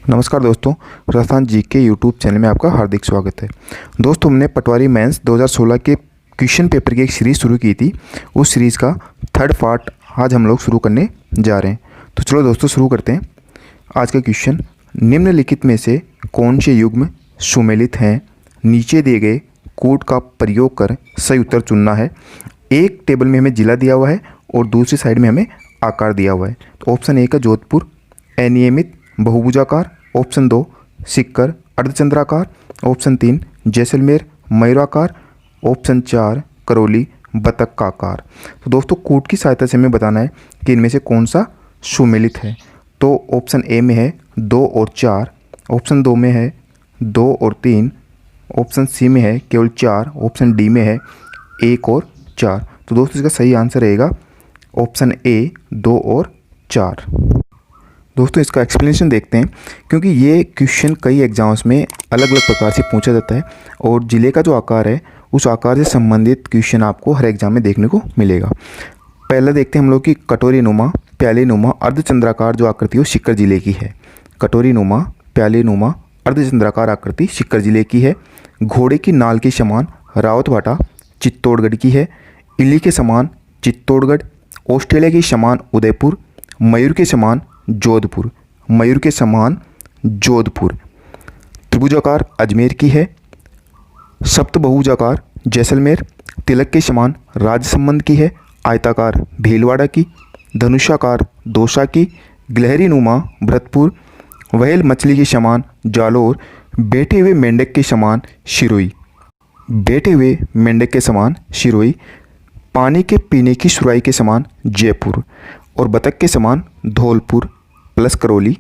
नमस्कार दोस्तों, Rajasthan GK YouTube channel में आपका हार्दिक स्वागत है। दोस्तों, हमने पटवारी मेंस 2016 के क्वेश्चन पेपर की एक सीरीज़ शुरू की थी। उस सीरीज़ का थर्ड पार्ट आज हम लोग शुरू करने जा रहे हैं। तो चलो दोस्तों शुरू करते हैं। आज का क्वेश्चन, निम्नलिखित में से कौन से युग्म सुमेलित हैं? नीचे दिए गए कोड का प्रयोग कर सही उत्तर चुनना है। एक टेबल में हमें जिला दिया हुआ है और दूसरी साइड में हमें आकार दिया हुआ है। तो ऑप्शन ए का जोधपुर अनियमित बहुभुजाकार, ऑप्शन 2 सिक्कर अर्धचंद्राकार, ऑप्शन 3 जैसलमेर मयूराकार, ऑप्शन 4 करौली बतख का आकार। तो दोस्तों कोड की सहायता से हमें बताना है कि इनमें से कौन सा सुमेलित है। तो ऑप्शन ए में है 2 और 4, ऑप्शन 2 में है 2 और 3, ऑप्शन सी में है केवल 4, ऑप्शन डी में है 1 और 4। तो दोस्तों इसका सही आंसर रहेगा ऑप्शन ए 2 और 4। दोस्तों इसका एक्सप्लेनेशन देखते हैं, क्योंकि ये क्वेश्चन कई एग्जाम्स में अलग अलग प्रकार से पूछा जाता है और ज़िले का जो आकार है उस आकार से संबंधित क्वेश्चन आपको हर एग्जाम में देखने को मिलेगा। पहले देखते हैं हम लोग कि कटोरी नुमा प्याले नुमा अर्धचंद्राकार जो आकृति वो सिक्कर जिले की है। कटोरी नुमा प्याले नुमा अर्धचंद्राकार आकृति सिक्कर जिले की है। घोड़े की नाल के समान रावतभाटा चित्तौड़गढ़ की है। इली के समान चित्तौड़गढ़, ऑस्ट्रेलिया के समान उदयपुर, मयूर के समान जोधपुर, मयूर के समान जोधपुर। त्रिभुजाकार अजमेर की है। सप्तबहुजाकार जैसलमेर, तिलक के समान राजसमंद की है। आयताकार भीलवाड़ा की, धनुषाकार दौसा की, गिलहरी नुमा भरतपुर, व्हेल मछली के समान जालोर, बैठे हुए मेंढक के समान शिरोई, बैठे हुए मेंढक के समान शिरोई, पानी के पीने की सुराई के समान जयपुर और बतख के समान धौलपुर प्लस करौली।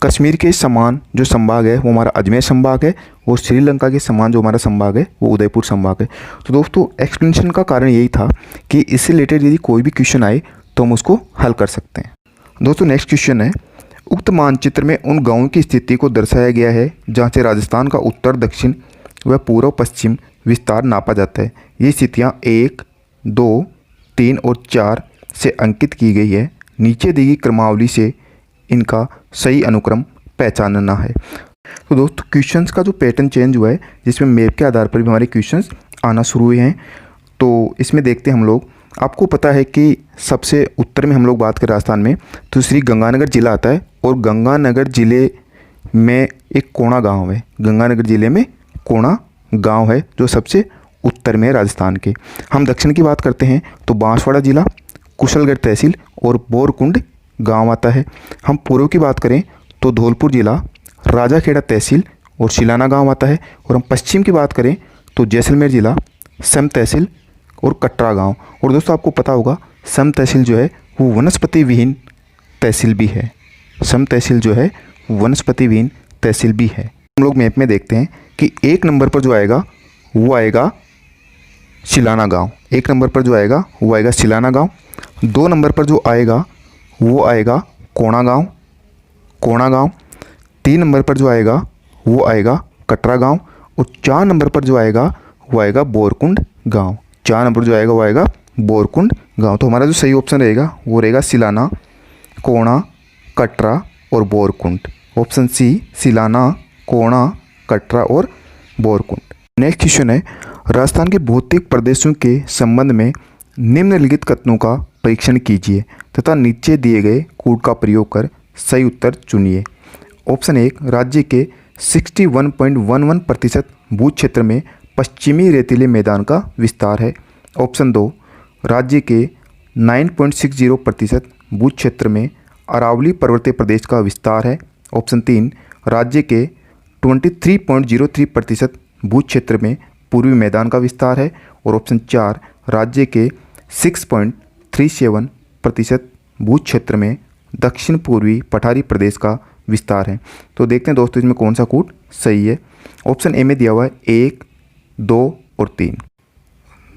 कश्मीर के समान जो संभाग है वो हमारा अजमेर संभाग है और श्रीलंका के समान जो हमारा संभाग है वो उदयपुर संभाग है। तो दोस्तों एक्सप्लेनेशन का कारण यही था कि इससे रिलेटेड यदि कोई भी क्वेश्चन आए तो हम उसको हल कर सकते हैं। दोस्तों नेक्स्ट क्वेश्चन है, उक्त मानचित्र में उन गाँवों की स्थिति को दर्शाया गया है जहाँ से राजस्थान का उत्तर दक्षिण व पूर्व पश्चिम विस्तार नापा जाता है। ये स्थितियाँ 1, 2, 3 और 4 से अंकित की गई है। नीचे दी गई क्रमावली से इनका सही अनुक्रम पहचानना है। तो दोस्तों क्वेश्चंस का जो पैटर्न चेंज हुआ है, जिसमें मैप के आधार पर भी हमारे क्वेश्चंस आना शुरू हुए हैं। तो इसमें देखते हैं हम लोग। आपको पता है कि सबसे उत्तर में हम लोग बात करें राजस्थान में तो श्री गंगानगर जिला आता है और गंगानगर जिले में एक कोणा गाँव है। गंगानगर जिले में कोणा गाँव है जो सबसे उत्तर में है राजस्थान के। हम दक्षिण की बात करते हैं तो बांसवाड़ा जिला, कुशलगढ़ तहसील और बोरकुंड गांव आता है। हम पूर्व की बात करें तो धौलपुर जिला, राजाखेड़ा तहसील और शिलाना गांव आता है। और हम पश्चिम की बात करें तो जैसलमेर जिला, सम तहसील और कटरा गांव। और दोस्तों आपको पता होगा सम तहसील जो है वो वनस्पति विहीन तहसील भी है। सम तहसील जो है वनस्पति विहीन तहसील भी है। हम लोग मैप में देखते हैं कि 1 नंबर पर जो आएगा वो आएगा शिलाना गाँव। 1 नंबर पर जो आएगा वो आएगा शिलाना गाँव। 2 नंबर पर जो आएगा वो आएगा कोणा गाँव, कोणा गाँव। 3 नंबर पर जो आएगा वो आएगा कटरा गाँव और 4 नंबर पर जो आएगा वो आएगा बोरकुंड गाँव। 4 नंबर जो आएगा वो आएगा बोरकुंड गाँव। तो हमारा जो सही ऑप्शन रहेगा वो रहेगा सिलाना, कोणा, कटरा और बोरकुंड। ऑप्शन सी सिलाना, कोणा, कटरा और बोरकुंड। नेक्स्ट क्वेश्चन है, राजस्थान के भौतिक प्रदेशों के संबंध में निम्नलिखित कथनों का परीक्षण कीजिए तथा नीचे दिए गए कोड का प्रयोग कर सही उत्तर चुनिए। ऑप्शन 1, राज्य के 61.11% भू क्षेत्र में पश्चिमी रेतीले मैदान का विस्तार है। ऑप्शन 2, राज्य के 9.60% भू क्षेत्र में अरावली पर्वतीय प्रदेश का विस्तार है। ऑप्शन 3, राज्य के 23.03% भू क्षेत्र में पूर्वी मैदान का विस्तार है। और ऑप्शन 4, राज्य के 6.37% भू क्षेत्र में दक्षिण पूर्वी पठारी प्रदेश का विस्तार है। तो देखते हैं दोस्तों इसमें कौन सा कोड सही है। ऑप्शन ए में दिया हुआ है 1, 2 और 3।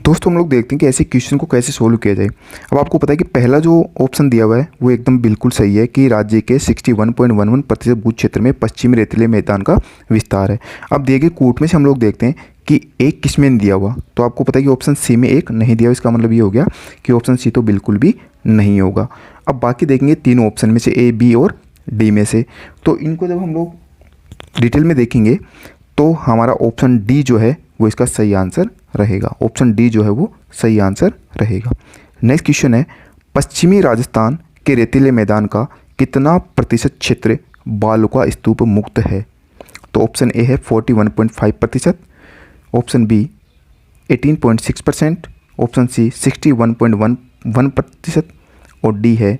दोस्तों हम लोग देखते हैं कि ऐसे क्वेश्चन को कैसे सोल्व किया जाए। अब आपको पता है कि पहला जो ऑप्शन दिया हुआ है वो एकदम बिल्कुल सही है कि राज्य के 61.11% भू क्षेत्र में पश्चिमी रेतीले मैदान का विस्तार है। अब दिए गए कोड में से हम लोग देखते हैं कि एक किस में दिया हुआ, तो आपको पता है कि ऑप्शन सी में एक नहीं दिया हुआ। इसका मतलब ये हो गया कि ऑप्शन सी तो बिल्कुल भी नहीं होगा। अब बाकी देखेंगे तीनों ऑप्शन में से ए, बी और डी में से। तो इनको जब हम लोग डिटेल में देखेंगे तो हमारा ऑप्शन डी जो है वो इसका सही आंसर रहेगा। ऑप्शन डी जो है वो सही आंसर रहेगा। नेक्स्ट क्वेश्चन है, पश्चिमी राजस्थान के रेतीले मैदान का कितना प्रतिशत क्षेत्र बालुका स्तूप मुक्त है? तो ऑप्शन ए है 41.5%, ऑप्शन बी 18.6%, ऑप्शन सी 61.11% और डी है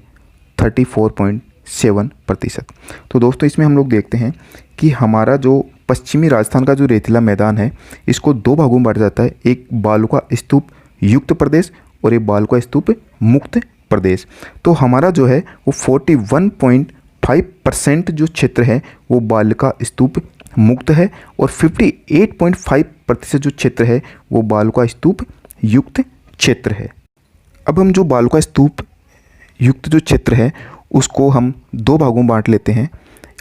34.7%। तो दोस्तों इसमें हम लोग देखते हैं कि हमारा जो पश्चिमी राजस्थान का जो रेतीला मैदान है इसको दो भागों में बांटा जाता है, एक बालुका स्तूप युक्त प्रदेश और एक बालुका स्तूप मुक्त प्रदेश। तो हमारा जो है वो 41.5% जो क्षेत्र है वो बालुका स्तूप मुक्त है और 58.5% जो क्षेत्र है वो बालुका स्तूप युक्त क्षेत्र है। अब हम जो बालुका स्तूप युक्त जो क्षेत्र है उसको हम दो भागों में बांट लेते हैं,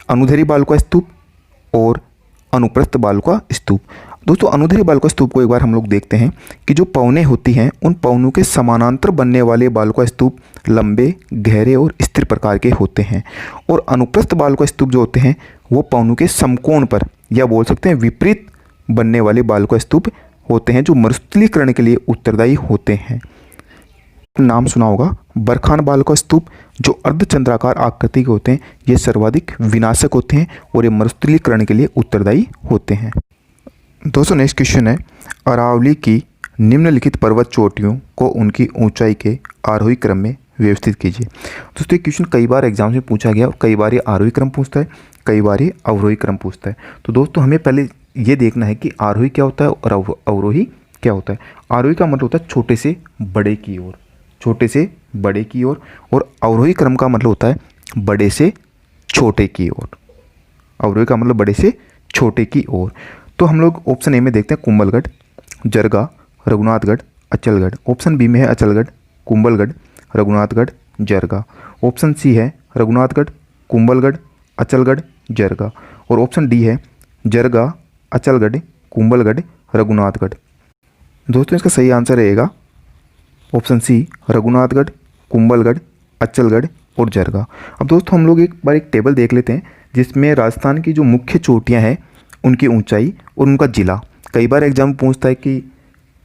अनुदैर्ध्य बालुका स्तूप और अनुप्रस्थ बालुका स्तूप। दोस्तों अनुदैर्ध्य बालुका स्तूप को एक बार हम लोग देखते हैं कि जो पौने होती हैं उन पौनों के समानांतर बनने वाले बालुका स्तूप लंबे, गहरे और स्थिर प्रकार के होते हैं और अनुप्रस्थ बालुका स्तूप जो होते हैं वो पौनों के समकोण पर या बोल सकते हैं विपरीत बनने वाले बालुका स्तूप होते हैं जो मरुस्थलीकरण के लिए उत्तरदायी होते हैं। नाम सुना होगा बरखान बालुका स्तूप जो अर्धचंद्राकार आकृति के होते हैं, ये सर्वाधिक विनाशक होते हैं और ये मरुस्थलीकरण के लिए उत्तरदायी होते हैं। दोस्तों नेक्स्ट क्वेश्चन है, अरावली की निम्नलिखित पर्वत चोटियों को उनकी ऊंचाई के आरोही क्रम में व्यवस्थित कीजिए। दोस्तों ये क्वेश्चन कई बार एग्जाम में पूछा गया और कई बार ये आरोही क्रम पूछता है, कई बार ये अवरोही क्रम पूछता है। तो दोस्तों हमें पहले ये देखना है कि आरोही क्या होता है और अवरोही क्या होता है। आरोही का मतलब होता है छोटे से बड़े की ओर, छोटे से बड़े की ओर, और अवरोही क्रम का मतलब होता है बड़े से छोटे की ओर। अवरोही का मतलब बड़े से छोटे की ओर। तो हम लोग ऑप्शन ए में देखते हैं कुंभलगढ़, जरगा, रघुनाथगढ़, अचलगढ़। ऑप्शन बी में है अचलगढ़, कुंभलगढ़, रघुनाथगढ़, जरगा। ऑप्शन सी है रघुनाथगढ़, कुंभलगढ़, अचलगढ़, जरगा। और ऑप्शन डी है जरगा, अचलगढ़, कुंभलगढ़, रघुनाथगढ़। दोस्तों इसका सही आंसर रहेगा ऑप्शन सी रघुनाथगढ़, कुंभलगढ़, अचलगढ़ और जरगा। अब दोस्तों हम लोग एक बार एक टेबल देख लेते हैं जिसमें राजस्थान की जो मुख्य चोटियां हैं उनकी ऊंचाई और उनका ज़िला। कई बार एग्जाम पूछता है कि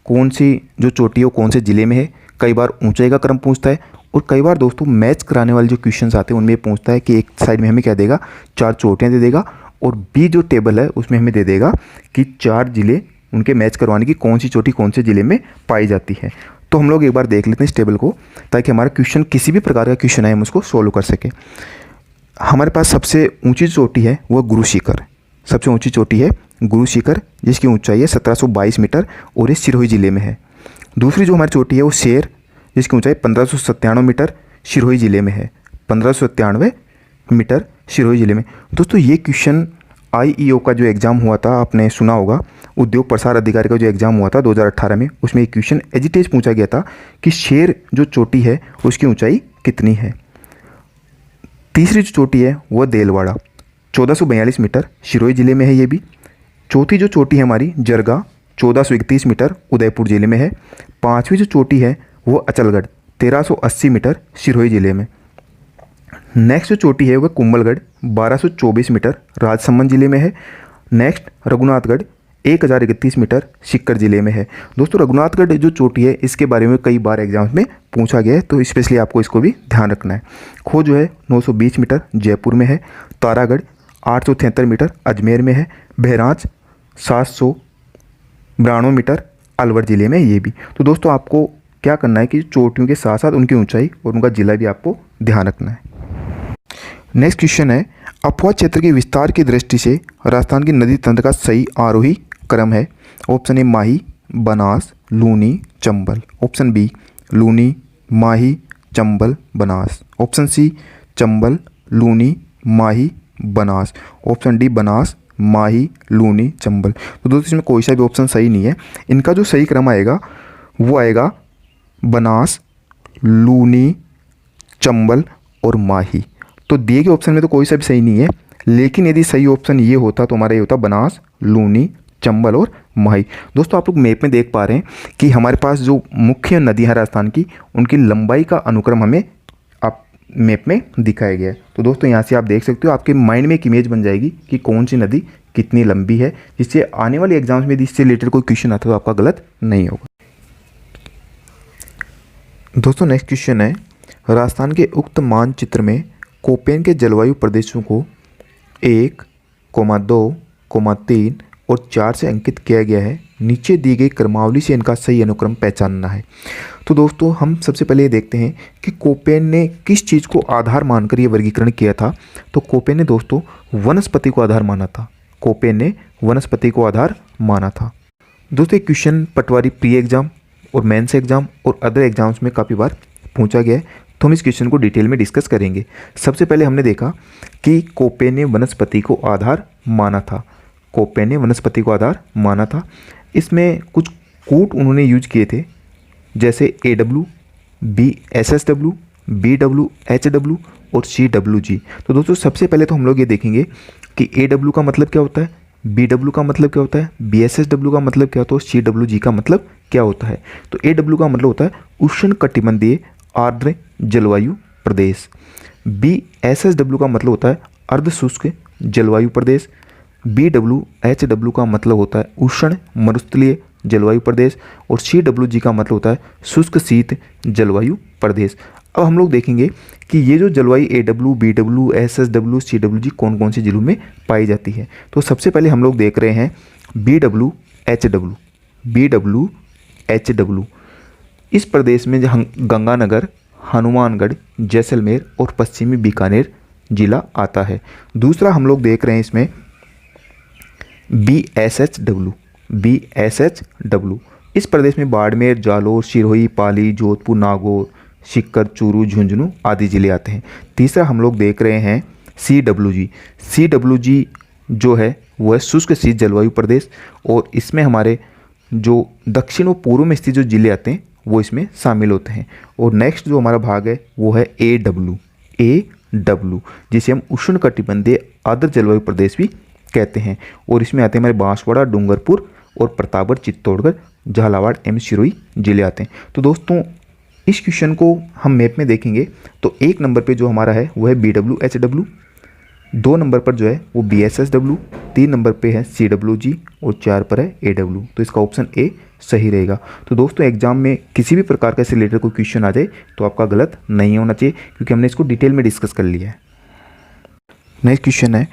कौन सी जो चोटी है वो कौन से ज़िले में है, कई बार ऊंचाई का क्रम पूछता है और कई बार दोस्तों मैच कराने वाले जो क्वेश्चंस आते हैं उनमें पूछता है कि एक साइड में हमें क्या देगा, 4 चोटियाँ दे देगा और बी जो टेबल है उसमें हमें दे देगा कि 4 ज़िले उनके मैच करवाने की कौन सी चोटी कौन से ज़िले में पाई जाती है। तो हम लोग एक बार देख लेते हैं इस टेबल को ताकि हमारा क्वेश्चन किसी भी प्रकार का क्वेश्चन है हम उसको सोल्व कर सकें। हमारे पास सबसे ऊंची चोटी है वो गुरु शिखर, सबसे ऊंची चोटी है गुरु शिखर जिसकी ऊंचाई है 1722 मीटर और ये सिरोही ज़िले में है। दूसरी जो हमारी चोटी है वो शेर जिसकी ऊंचाई 1597 मीटर सिरोही ज़िले में है, 1597 मीटर सिरोही ज़िले में। दोस्तों ये क्वेश्चन IEO का जो एग्ज़ाम हुआ था आपने सुना होगा, उद्योग प्रसार अधिकारी का जो एग्ज़ाम हुआ था 2018 में, उसमें एक क्वेश्चन एजिटेज पूछा गया था कि शेर जो चोटी है उसकी ऊंचाई कितनी है। तीसरी जो चोटी है वह देलवाड़ा 1442 मीटर सिरोही ज़िले में है ये भी। चौथी जो चोटी है हमारी जरगा 1431 मीटर उदयपुर ज़िले में है। पाँचवीं जो चोटी है वो अचलगढ़ 1380 मीटर सिरोही ज़िले में। नेक्स्ट जो चोटी है वह कुंभलगढ़ 1224 मीटर राजसमंद ज़िले में है। नेक्स्ट रघुनाथगढ़ 1031 मीटर सीकर ज़िले में है। दोस्तों रघुनाथगढ़ जो चोटी है इसके बारे में कई बार एग्जाम्स में पूछा गया है तो स्पेशली आपको इसको भी ध्यान रखना है। खो जो है 920 मीटर जयपुर में है। तारागढ़ 873 मीटर अजमेर में है। बहरांच 792 मीटर अलवर ज़िले में ये भी। तो दोस्तों आपको क्या करना है कि चोटियों के साथ साथ उनकी ऊंचाई और उनका ज़िला भी आपको ध्यान रखना है। नेक्स्ट क्वेश्चन है, अफवाह क्षेत्र के विस्तार की दृष्टि से राजस्थान की नदी तंत्र का सही आरोही क्रम है। Option A Mahi, Banas, Luni, Chambal. Option B Luni, Mahi, Chambal, Banas. Option C Chambal, Luni, Mahi, Banas. Option D Banas, Mahi, Luni, Chambal. तो दोस्तों इसमें कोई सा भी ऑप्शन सही नहीं है। इनका जो सही क्रम आएगा वो आएगा बनास, लूनी, चंबल और माही। तो दिए गए ऑप्शन में तो कोई सा भी सही नहीं है, लेकिन यदि सही ऑप्शन ये होता तो हमारा ये होता बनास, लूनी, चंबल और माही। दोस्तों आप लोग मैप में देख पा रहे हैं कि हमारे पास जो मुख्य नदी है राजस्थान की उनकी लंबाई का अनुक्रम हमें आप मैप में दिखाया गया है। तो दोस्तों यहाँ से आप देख सकते हो, आपके माइंड में एक इमेज बन जाएगी कि कौन सी नदी कितनी लंबी है, जिससे आने वाले एग्जाम्स में यदि इससे रिलेटेड कोई क्वेश्चन आता है तो आपका गलत नहीं होगा। दोस्तों नेक्स्ट क्वेश्चन है, राजस्थान के उक्त मानचित्र में कोपेन के जलवायु प्रदेशों को 1, 2, 3 और 4 से अंकित किया गया है। नीचे दी गई क्रमावली से इनका सही अनुक्रम पहचानना है। तो दोस्तों हम सबसे पहले ये देखते हैं कि कोपेन ने किस चीज़ को आधार मानकर ये वर्गीकरण किया था। तो कोपेन ने दोस्तों वनस्पति को आधार माना था। कोपेन ने वनस्पति को आधार माना था। दोस्तों एक क्वेश्चन पटवारी प्री एग्जाम और मेंस एग्जाम और अदर एग्जाम्स में काफ़ी बार पूछा गया है, तो हम इस क्वेश्चन को डिटेल में डिस्कस करेंगे। सबसे पहले हमने देखा कि कोपेन ने वनस्पति को आधार माना था। कोपेन ने वनस्पति को आधार माना था। इसमें कुछ कूट उन्होंने यूज किए थे, जैसे AW, BSSW, BW, HW और CWG। तो दोस्तों सबसे पहले तो हम लोग ये देखेंगे कि AW का मतलब क्या होता है, BW का मतलब क्या होता है, BSSW का मतलब क्या होता है, CWG का मतलब क्या होता है। तो AW का मतलब होता है उष्णकटिबंधीय आर्द्र जलवायु प्रदेश। BSSW का मतलब होता है अर्ध शुष्क जलवायु प्रदेश। BWHW का मतलब होता है उष्ण मरुस्थलीय जलवायु प्रदेश। और CWG का मतलब होता है शुष्क शीत जलवायु प्रदेश। अब हम लोग देखेंगे कि ये जो जलवायु AW, BW, SSW, CWG कौन कौन से जिलों में पाई जाती है। तो सबसे पहले हम लोग देख रहे हैं BWHW। BWHW इस प्रदेश में जहाँ गंगानगर, हनुमानगढ़, जैसलमेर और पश्चिमी बीकानेर जिला आता है। दूसरा हम लोग देख रहे हैं इसमें BSHW। BSHW इस प्रदेश में बाड़मेर, जालोर, सिरोही, पाली, जोधपुर, नागौर, सीकर, चूरू, झुंझुनू आदि जिले आते हैं। तीसरा हम लोग देख रहे हैं CWG। CWG जो है वह शुष्क शीत जलवायु प्रदेश, और इसमें हमारे जो दक्षिण और पूर्व में स्थित जो जिले आते हैं वो इसमें शामिल होते हैं। और नेक्स्ट जो हमारा भाग है वो है AW, जिसे हम उष्णकटिबंधीय आर्द्र जलवायु प्रदेश भी कहते हैं। और इसमें आते हैं हमारे बांसवाड़ा, डूंगरपुर और प्रतापगढ़, चित्तौड़गढ़, झालावाड़ एवं सिरोही जिले आते हैं। तो दोस्तों इस क्वेश्चन को हम मैप में देखेंगे तो 1 नंबर पे जो हमारा है वो है BWHW, 2 नंबर पर जो है वो BSSW, 3 नंबर पे है CWG और 4 पर है AW। तो इसका ऑप्शन A सही रहेगा। तो दोस्तों एग्जाम में किसी भी प्रकार का इससे रिलेटेड कोई क्वेश्चन आ जाए तो आपका गलत नहीं होना चाहिए, क्योंकि हमने इसको डिटेल में डिस्कस कर लिया है। नेक्स्ट क्वेश्चन है,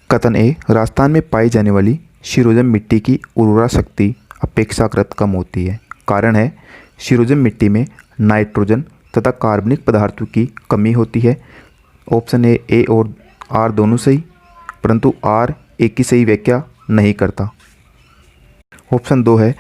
कथन A, राजस्थान में पाई जाने वाली शिरोजम मिट्टी की उर्वरा शक्ति अपेक्षाकृत कम होती है। कारण है, शिरोजम मिट्टी में नाइट्रोजन तथा कार्बनिक पदार्थों की कमी होती है। ऑप्शन A और R दोनों सही, परंतु R एक की सही व्याख्या नहीं करता। ऑप्शन 2 है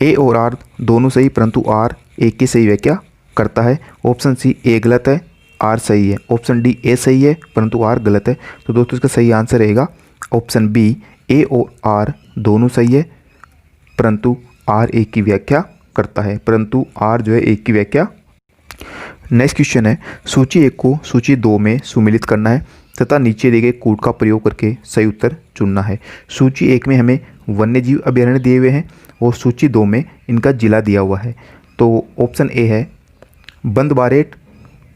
A और R दोनों सही, परंतु R एक की सही व्याख्या करता है। ऑप्शन C A गलत है, R सही है। ऑप्शन D A सही है, परंतु R गलत है। तो दोस्तों इसका सही आंसर रहेगा ऑप्शन B, A और R दोनों सही है, परंतु R एक की व्याख्या करता है, परंतु R जो है एक की व्याख्या। नेक्स्ट क्वेश्चन है, सूची 1 को सूची 2 में सुमिलित करना है तथा नीचे दिए गए कूट का प्रयोग करके सही उत्तर चुनना है। सूची 1 में हमें वन्यजीव अभयारण्य दिए हुए हैं और सूची 2 में इनका जिला दिया हुआ है। तो ऑप्शन A है बंदबारेट,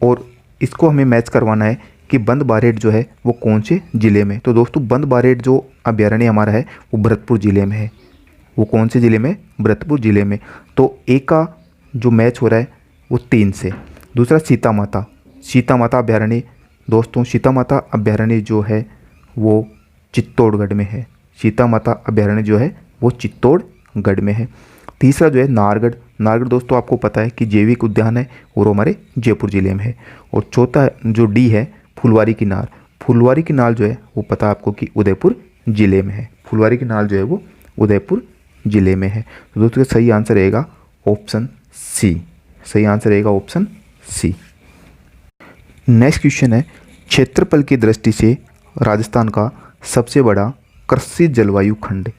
और इसको हमें मैच करवाना है कि बंदबारेट जो है वो कौन से ज़िले में। तो दोस्तों बंदबारेट जो अभयारण्य हमारा है वो भरतपुर ज़िले में है। वो कौन से ज़िले में? भरतपुर ज़िले में। तो A का जो मैच हो रहा है वो 3 से। दूसरा सीता माता, सीता माता अभयारण्य, दोस्तों सीता माता अभयारण्य जो है वो चित्तौड़गढ़ में है। सीता माता अभयारण्य जो है वो चित्तौड़गढ़ में है। तीसरा जो है नाहरगढ़, नाहरगढ़ दोस्तों आपको पता है कि जैविक उद्यान है और हमारे जयपुर ज़िले में है। और चौथा जो D है फुलवारी की नार, फुलवारी की नाल जो है वो पता है आपको कि उदयपुर ज़िले में है। फुलवारी की नाल जो है वो उदयपुर ज़िले में है। तो दोस्तों सही आंसर रहेगा ऑप्शन C। सही आंसर रहेगा ऑप्शन C। नेक्स्ट क्वेश्चन है, क्षेत्रफल की दृष्टि से राजस्थान का सबसे बड़ा कृषि जलवायु खंड।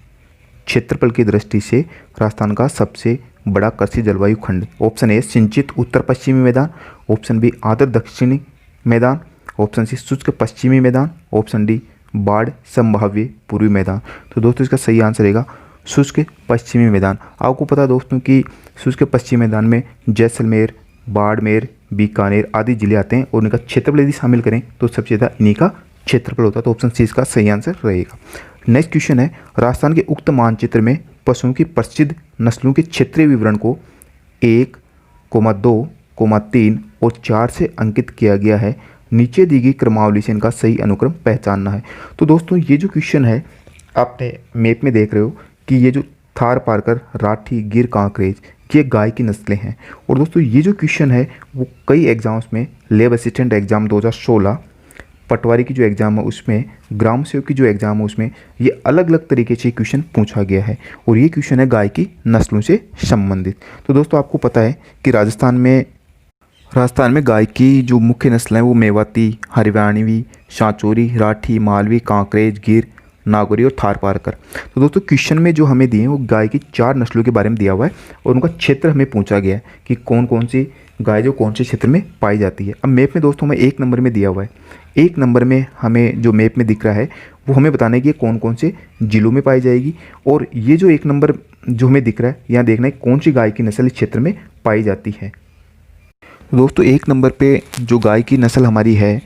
क्षेत्रफल की दृष्टि से राजस्थान का सबसे बड़ा कृषि जलवायु खंड। ऑप्शन A सिंचित उत्तर पश्चिमी मैदान, ऑप्शन B आर्द्र दक्षिणी मैदान, ऑप्शन C शुष्क पश्चिमी मैदान, ऑप्शन D बाढ़ संभाव्य पूर्वी मैदान। तो दोस्तों इसका सही आंसर रहेगा शुष्क पश्चिमी मैदान। आपको पता है दोस्तों कि शुष्क पश्चिमी मैदान में जैसलमेर, बाड़मेर, बीकानेर आदि जिले आते हैं और इनका क्षेत्रफल यदि शामिल करें तो सबसे ज़्यादा इन्हीं का क्षेत्रफल होता है। तो ऑप्शन सी इसका सही आंसर रहेगा। नेक्स्ट क्वेश्चन है, राजस्थान के उक्त मानचित्र में पशुओं की प्रसिद्ध नस्लों के क्षेत्रीय विवरण को 1, 2, 3 और 4 से अंकित किया गया है। नीचे दी गई क्रमावली से इनका सही अनुक्रम पहचानना है। तो दोस्तों ये जो क्वेश्चन है आपने मैप में देख रहे हो कि ये जो थार पारकर, राठी, गिर, कांकरेज ये गाय की नस्लें हैं। और दोस्तों ये जो क्वेश्चन है वो कई एग्जाम्स में, लैब असिस्टेंट एग्ज़ाम 2016, पटवारी की जो एग्ज़ाम है उसमें, ग्राम सेवक की जो एग्ज़ाम है उसमें ये अलग अलग तरीके से क्वेश्चन पूछा गया है। और ये क्वेश्चन है गाय की नस्लों से संबंधित। तो दोस्तों आपको पता है कि राजस्थान में गाय की जो मुख्य नस्लें हैं वो मेवाती, हरियाणवी, सांचौरी, राठी, मालवी, कांकरेज, गिर, नागौरी और थार पारकर। तो दोस्तों क्वेश्चन में जो हमें दिए हैं वो गाय की 4 नस्लों के बारे में दिया हुआ है और उनका क्षेत्र हमें पूछा गया है कि कौन कौन सी गाय जो कौन से क्षेत्र में पाई जाती है। अब मैप में दोस्तों हमें 1 नंबर में दिया हुआ है। 1 नंबर में हमें जो मैप में दिख रहा है वो हमें बताना है कि कौन कौन से जिलों में पाई जाएगी। और ये जो 1 नंबर जो हमें दिख रहा है यहाँ देखना है कौन सी गाय की नस्ल इस क्षेत्र में पाई जाती है। तो दोस्तों 1 नंबर पे जो गाय की नस्ल हमारी है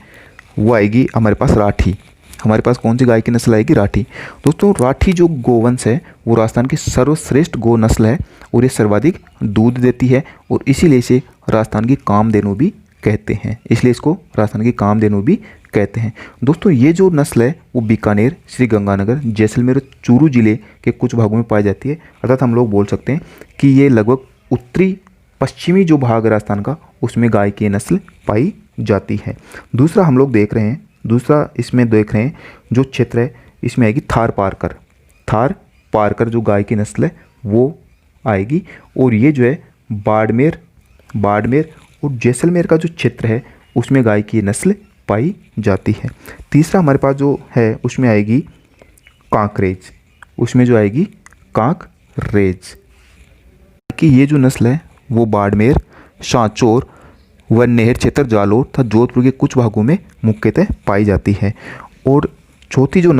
वो आएगी हमारे पास राठी। हमारे पास कौन सी गाय की नस्ल आएगी? राठी। दोस्तों राठी जो गोवंश है वो राजस्थान की सर्वश्रेष्ठ गो नस्ल है और ये सर्वाधिक दूध देती है और इसीलिए इसे राजस्थान की कामधेनु भी कहते हैं। इसलिए इसको राजस्थान की कामधेनु भी कहते हैं। दोस्तों ये जो नस्ल है वो बीकानेर, श्री गंगानगर, जैसलमेर और चूरू जिले के कुछ भागों में पाई जाती है। अर्थात हम लोग बोल सकते हैं कि ये लगभग उत्तरी पश्चिमी जो भाग है राजस्थान का उसमें गाय की नस्ल पाई जाती है। दूसरा हम लोग देख रहे हैं, दूसरा इसमें देख रहे हैं जो क्षेत्र है इसमें आएगी थार पारकर। थार पारकर जो गाय की नस्ल है वो आएगी और ये जो है बाड़मेर और जैसलमेर का जो क्षेत्र है उसमें गाय की नस्ल पाई जाती है। तीसरा हमारे पास जो है उसमें आएगी कांकरेज, उसमें जो आएगी कांकरेज कि ये जो नस्ल है वो बाड़मेर, सांचौर व नहर क्षेत्र, जालोर तथा जोधपुर के कुछ भागों में मुख्यतः पाई जाती है। और चौथी जो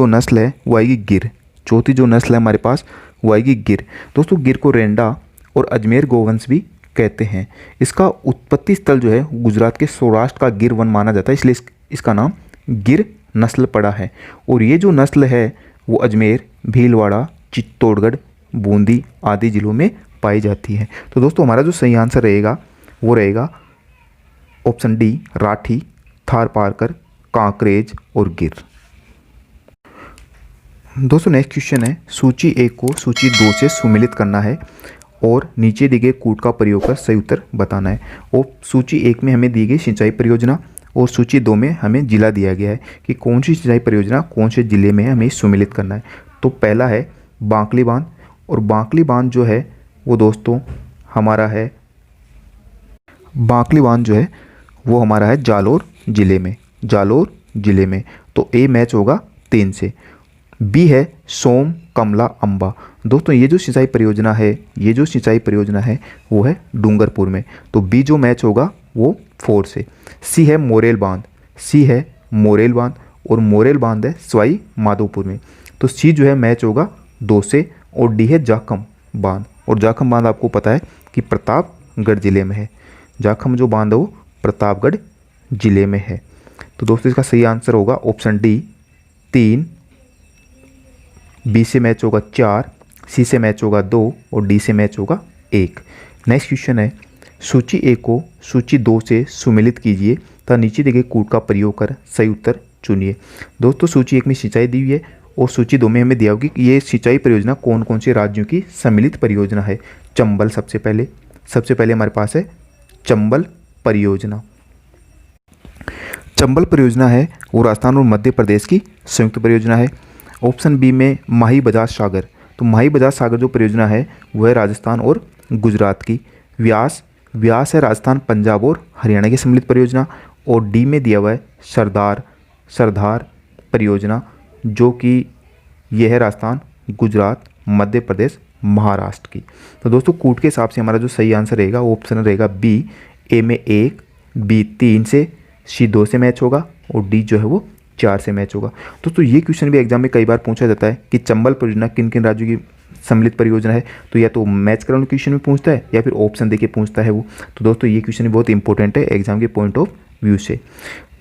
नस्ल है वो आएगी गिर। चौथी जो नस्ल है हमारे पास वो आएगी गिर। दोस्तों गिर को रेंडा और अजमेर गोवंश भी कहते हैं। इसका उत्पत्ति स्थल जो है गुजरात के सौराष्ट्र का गिर वन माना जाता है, इसलिए इसका नाम गिर नस्ल पड़ा है। और ये जो नस्ल है वो अजमेर, भीलवाड़ा, चित्तौड़गढ़, बूंदी आदि जिलों में पाई जाती है। तो दोस्तों हमारा जो सही आंसर रहेगा वो रहेगा ऑप्शन डी, राठी, थार पारकर, कांकरेज और गिर। दोस्तों नेक्स्ट क्वेश्चन है, सूची 1 को सूची 2 से सुमेलित करना है और नीचे दिए गए कूट का प्रयोग कर सही उत्तर बताना है। और सूची 1 में हमें दी गई सिंचाई परियोजना और सूची 2 में हमें जिला दिया गया है कि कौन सी सिंचाई परियोजना कौन से जिले में हमें सुमेलित करना है। तो पहला है बांकली बांध और बांकली बांध जो है वो दोस्तों हमारा है, बांकली बांध जो है वो हमारा है जालोर जिले में। तो ए मैच होगा 3 से। बी है सोम, कमला, अंबा। दोस्तों ये जो सिंचाई परियोजना है वो है डूंगरपुर में, तो बी जो मैच होगा वो 4 से। सी है मोरेल बांध और मोरेल बांध है सवाई माधोपुर में, तो सी जो है मैच होगा 2 से। और डी है जाखम बांध और जाखम बांध आपको पता है कि प्रतापगढ़ जिले में है। जाखम जो बांध है वो प्रतापगढ़ जिले में है। तो दोस्तों इसका सही आंसर होगा ऑप्शन डी 3। बी से मैच होगा 4, सी से मैच होगा 2 और डी से मैच होगा 1। नेक्स्ट क्वेश्चन है, सूची 1 को सूची 2 से सुमेलित कीजिए तथा नीचे दिए गए कूट का प्रयोग कर सही उत्तर चुनिए। दोस्तों सूची 1 में सिंचाई दी हुई है और सूची 2 में हमें दिया होगी कि ये सिंचाई परियोजना कौन कौन से राज्यों की सम्मिलित परियोजना है। चंबल सबसे पहले हमारे पास है चंबल परियोजना। चंबल परियोजना है वो राजस्थान और मध्य प्रदेश की संयुक्त परियोजना है। ऑप्शन बी में माही बजाज सागर, तो माही बजाज सागर जो परियोजना है वो है राजस्थान और गुजरात की। व्यास है राजस्थान, पंजाब और हरियाणा की सम्मिलित परियोजना। और डी में दिया हुआ है सरदार परियोजना जो कि यह है राजस्थान, गुजरात, मध्य प्रदेश, महाराष्ट्र की। तो दोस्तों कूट के हिसाब से हमारा जो सही आंसर रहेगा वो ऑप्शन रहेगा बी। ए में 1, बी 3 से, सी 2 से मैच होगा और डी जो है वो 4 से मैच होगा। दोस्तों ये क्वेश्चन भी एग्जाम में कई बार पूछा जाता है कि चंबल परियोजना किन किन राज्यों की सम्मिलित परियोजना है, तो या तो मैच कराउंड क्वेश्चन में पूछता है या फिर ऑप्शन दे के पूछता है वो। तो दोस्तों ये क्वेश्चन बहुत इंपॉर्टेंट है एग्जाम के पॉइंट ऑफ व्यू से।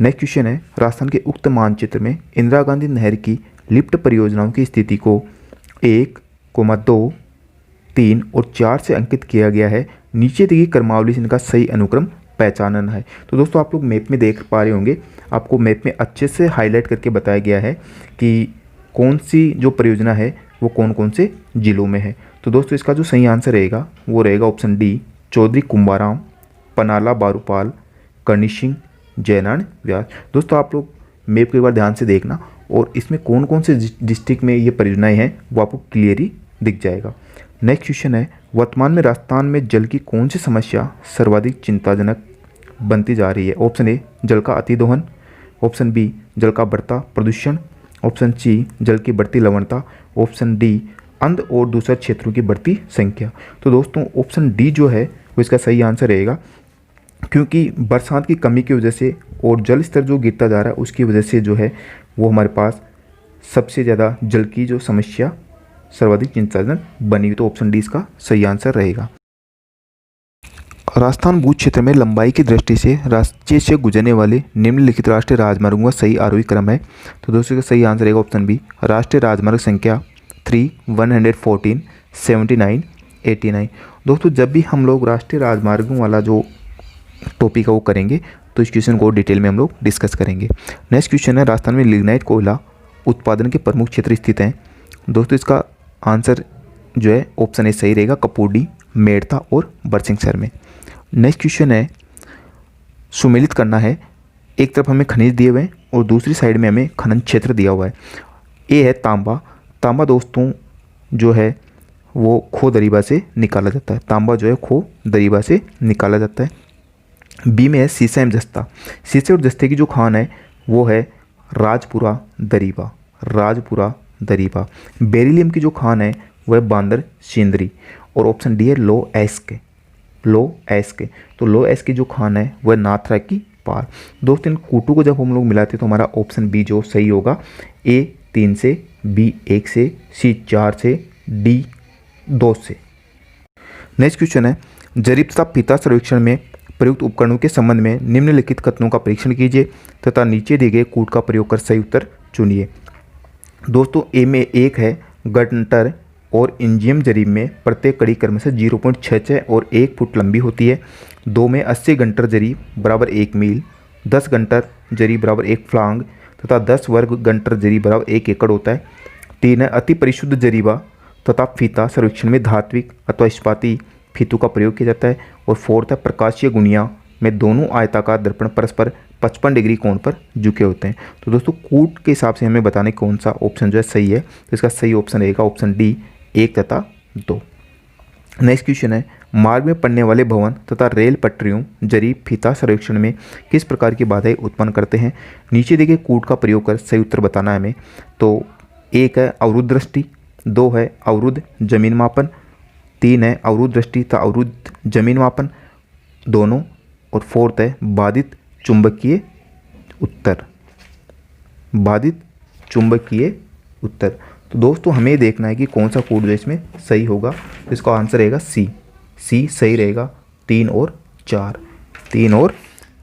नेक्स्ट क्वेश्चन है, राजस्थान के उक्त मानचित्र में इंदिरा गांधी नहर की लिफ्ट परियोजनाओं की स्थिति को 1, 2, 3 और 4 से अंकित किया गया है। नीचे दी गई क्रमावली से इनका सही अनुक्रम पहचानना है। तो दोस्तों आप लोग मैप में देख पा रहे होंगे, आपको मैप में अच्छे से हाईलाइट करके बताया गया है कि कौन सी जो परियोजना है वो कौन कौन से जिलों में है। तो दोस्तों इसका जो सही आंसर रहेगा वो रहेगा ऑप्शन डी, चौधरी कुंभाराम, पनाला बारूपाल, करणी सिंह, जयनारायण व्यास। दोस्तों आप लोग मैप को एक बार ध्यान से देखना और इसमें कौन कौन से डिस्ट्रिक्ट में ये परियोजनाएं हैं वो आपको क्लियरली दिख जाएगा। नेक्स्ट क्वेश्चन है, वर्तमान में राजस्थान में जल की कौन सी समस्या सर्वाधिक चिंताजनक बनती जा रही है। ऑप्शन ए, जल का अतिदोहन, ऑप्शन बी, जल का बढ़ता प्रदूषण, ऑप्शन सी, जल की बढ़ती लवणता, ऑप्शन डी, अंध और दूसरे क्षेत्रों की बढ़ती संख्या। तो दोस्तों ऑप्शन डी जो है वो इसका सही आंसर रहेगा, क्योंकि बरसात की कमी की वजह से और जल स्तर जो गिरता जा रहा है उसकी वजह से जो है वो हमारे पास सबसे ज़्यादा जल की जो समस्या सर्वाधिक चिंताजनक बनी हुई। तो ऑप्शन डी इसका सही आंसर रहेगा। राजस्थान भू क्षेत्र में लंबाई की दृष्टि से राज्य से गुजरने वाले निम्नलिखित राष्ट्रीय राजमार्गों का सही आरोही क्रम है। तो दोस्तों इसका सही आंसर रहेगा ऑप्शन बी, राष्ट्रीय राजमार्ग संख्या 3, 114, 79, 89। दोस्तों जब भी हम लोग राष्ट्रीय राजमार्गों वाला जो टॉपिक है वो करेंगे तो इस क्वेश्चन को डिटेल में हम लोग डिस्कस करेंगे। नेक्स्ट क्वेश्चन है, राजस्थान में लिग्नाइट कोयला उत्पादन के प्रमुख क्षेत्र स्थित हैं। दोस्तों इसका आंसर जो है ऑप्शन ए सही रहेगा, कपूरडी, मेड़ता और बरसिंहसर में। नेक्स्ट क्वेश्चन है, सुमेलित करना है, एक तरफ हमें खनिज दिए हुए हैं और दूसरी साइड में हमें खनन क्षेत्र दिया हुआ है। ए है तांबा, तांबा दोस्तों जो है वो खो दरीबा से निकाला जाता है, तांबा जो है खो दरीबा से निकाला जाता है। बी में है सीसा एवं जस्ता, सीसे और जस्ते की जो खान है वो है राजपुरा दरीबा, राजपुरा दरीबा। बेरिलियम की जो खान है वह बांदर सेंद्री। और ऑप्शन डी है लो एस्क, लो एस्क। तो लो एस्क की जो खान है वह नाथरा की पार। दोस्तों इन कूटू को जब हम लोग मिलाते तो हमारा ऑप्शन बी जो सही होगा, ए 3 से, बी 1 से, सी 4 से, डी 2 से। नेक्स्ट क्वेश्चन है, जरीब तथा फीता सर्वेक्षण में प्रयुक्त उपकरणों के संबंध में निम्नलिखित कथनों का परीक्षण कीजिए तथा नीचे दिए गए कूट का प्रयोग कर सही उत्तर चुनिए। दोस्तों ए में 1 है, गंटर और इंजियम जरीब में प्रत्येक कड़ी क्रमशः 0.66 और 1 फुट लंबी होती है। 2 में 80 गंटर जरीब बराबर 1 मील, 10 गंटर जरीब बराबर 1 फ्लांग तथा 10 वर्ग गंटर जरीब बराबर 1 एकड़ होता है। 3 है, अति परिशुद्ध जरीबा तथा फीता सर्वेक्षण में धात्विक अथवा इस्पाती फीतों का प्रयोग किया जाता है। और 4 है, प्रकाशीय गुणिया में दोनों आयताकार दर्पण परस्पर 55 डिग्री कोण पर झुके होते हैं। तो दोस्तों कूट के हिसाब से हमें बताने कौन सा ऑप्शन जो है सही है, तो इसका सही ऑप्शन रहेगा ऑप्शन डी 1 तथा 2। नेक्स्ट क्वेश्चन है, मार्ग में पड़ने वाले भवन तथा रेल पटरियों जरीब फीता सर्वेक्षण में किस प्रकार की बाधाएं उत्पन्न करते हैं। नीचे दिए गए कूट का प्रयोग कर सही उत्तर बताना है हमें। तो 1 है अवरुद्ध दृष्टि, 2 है अवरुद्ध जमीन मापन, 3 है अवरुद्ध दृष्टि तथा अवरुद्ध जमीन मापन दोनों, और 4 है बाधित चुंबकीय उत्तर, बाधित चुंबकीय उत्तर। तो दोस्तों हमें देखना है कि कौन सा कोड जो इसमें सही होगा। तो इसका आंसर रहेगा सी, सी सही रहेगा। 3 और 4, 3 और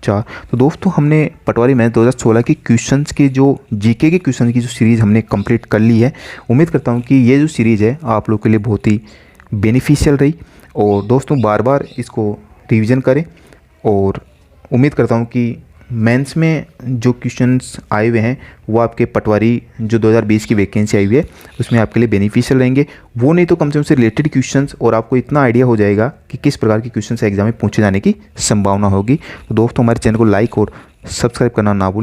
4। तो दोस्तों हमने पटवारी मैथ 2016 के क्वेश्चंस के जो जीके के क्वेश्चन की जो सीरीज़ हमने कंप्लीट कर ली है। उम्मीद करता हूँ कि ये जो सीरीज़ है आप लोग के लिए बहुत ही बेनिफिशियल रही। और दोस्तों बार बार इसको रिवीजन करें और उम्मीद करता हूँ कि मेंस में जो क्वेश्चंस आए हुए हैं वो आपके पटवारी जो 2020 की वैकेंसी आई हुई है उसमें आपके लिए बेनिफिशियल रहेंगे। वो नहीं तो कम से कम से रिलेटेड क्वेश्चंस, और आपको इतना आइडिया हो जाएगा कि किस प्रकार के क्वेश्चंस एग्जाम में पूछे जाने की संभावना होगी। तो दोस्तों हमारे चैनल को लाइक और सब्सक्राइब करना ना भूलें।